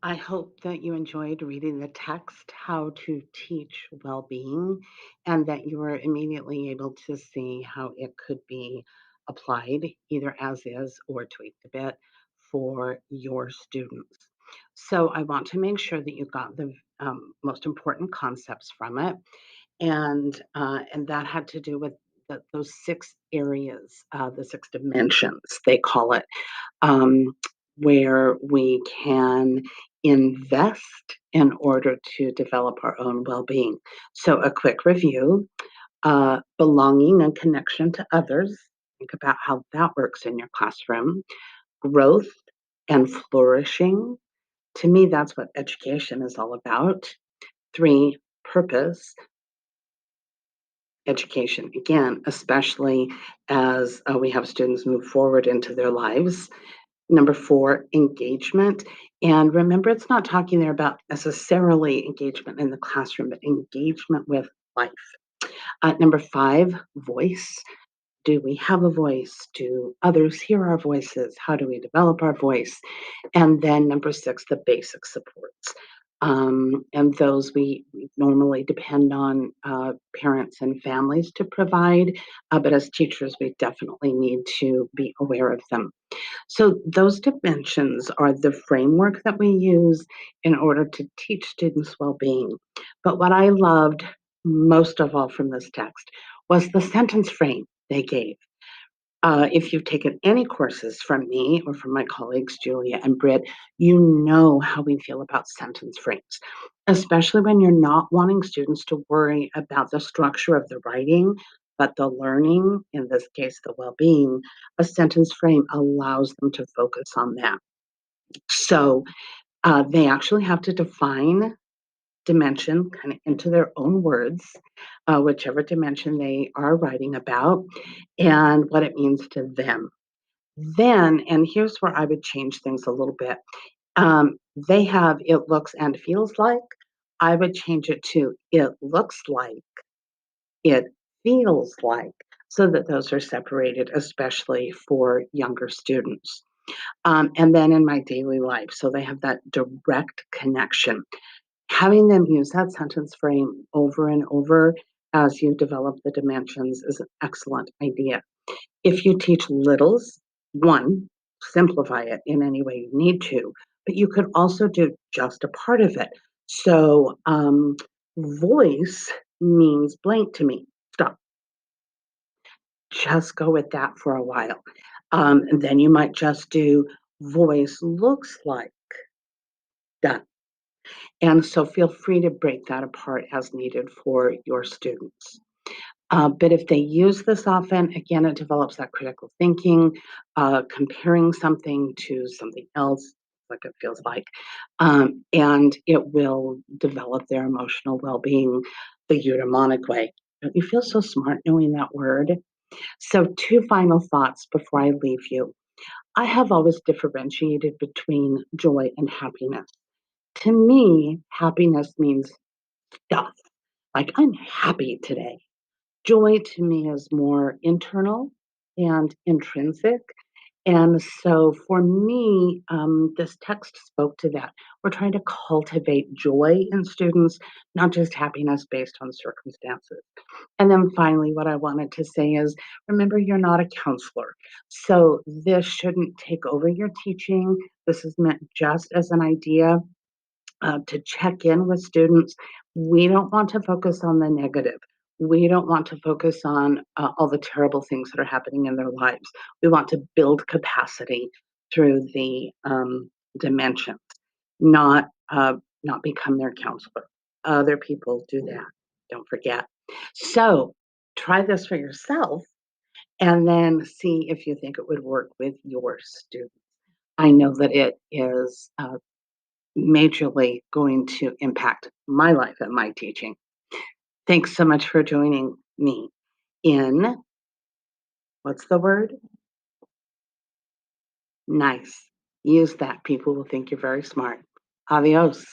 I hope that you enjoyed reading the text, How to Teach Well-Being, and that you were immediately able to see how it could be applied either as is or tweaked a bit for your students. So I want to make sure that you got the most important concepts from it, and that had to do with those 6 areas, the 6 dimensions they call it, um, where we can invest in order to develop our own well being. So, a quick review, belonging and connection to others. Think about how that works in your classroom. Growth and flourishing. To me, that's what education is all about. 3, purpose. Education, again, especially as we have students move forward into their lives. Number 4, engagement. And remember, it's not talking there about necessarily engagement in the classroom, but engagement with life. Number 5, voice. Do we have a voice? Do others hear our voices? How do we develop our voice? And then number 6, the basic supports. And those we normally depend on parents and families to provide, but as teachers, we definitely need to be aware of them. So those dimensions are the framework that we use in order to teach students well-being. But what I loved most of all from this text was the sentence frame they gave. If you've taken any courses from me or from my colleagues, Julia and Britt, you know how we feel about sentence frames, especially when you're not wanting students to worry about the structure of the writing, but the learning, in this case, the well being. A sentence frame allows them to focus on that. So they actually have to define dimension kind of into their own words, whichever dimension they are writing about, and what it means to them. Then, and here's where I would change things a little bit. They have it looks and feels like. I would change it to it looks like, it feels like, so that those are separated, especially for younger students. And then in my daily life, so they have that direct connection. Having them use that sentence frame over and over as you develop the dimensions is an excellent idea. If you teach littles, one, simplify it in any way you need to, but you could also do just a part of it. So, voice means blank to me. Stop. Just go with that for a while. And then you might just do voice looks like done. And so feel free to break that apart as needed for your students. But if they use this often, again, it develops that critical thinking, comparing something to something else, like it feels like, and it will develop their emotional well-being the eudaimonic way. Don't you feel so smart knowing that word? So, 2 final thoughts before I leave you. I have always differentiated between joy and happiness. To me, happiness means stuff. Like, I'm happy today. Joy to me is more internal and intrinsic. And so for me, this text spoke to that. We're trying to cultivate joy in students, not just happiness based on circumstances. And then finally, what I wanted to say is remember, you're not a counselor. So this shouldn't take over your teaching. This is meant just as an idea to check in with students. We don't want to focus on the negative. We don't want to focus on all the terrible things that are happening in their lives. We want to build capacity through the dimensions, not become their counselor. Other people do that. Don't forget. So try this for yourself, and then see if you think it would work with your students. I know that it is majorly going to impact my life and my teaching. Thanks so much for joining me in what's the word? Nice. Use that. People will think you're very smart. Adios.